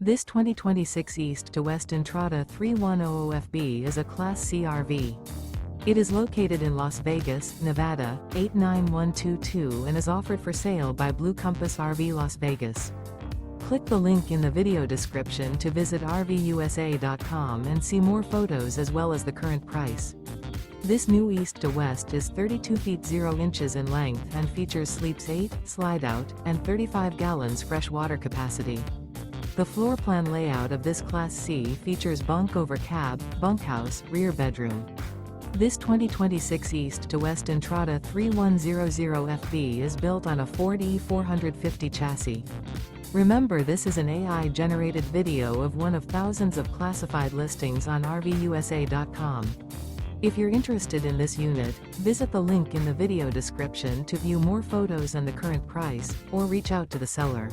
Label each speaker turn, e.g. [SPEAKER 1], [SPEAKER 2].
[SPEAKER 1] This 2026 East to West Entrada 3100FB is a Class C RV. It is located in Las Vegas, Nevada, 89122 and is offered for sale by Blue Compass RV Las Vegas. Click the link in the video description to visit RVUSA.com and see more photos as well as the current price. This new East to West is 32 feet 0 inches in length and features sleeps 8, slide-out, and 35 gallons fresh water capacity. The floor plan layout of this Class C features Bunk Over Cab, Bunkhouse, rear bedroom. This 2026 East to West Entrada 3100FB is built on a Ford E450 chassis. Remember, this is an AI-generated video of one of thousands of classified listings on RVUSA.com. If you're interested in this unit, visit the link in the video description to view more photos and the current price, or reach out to the seller.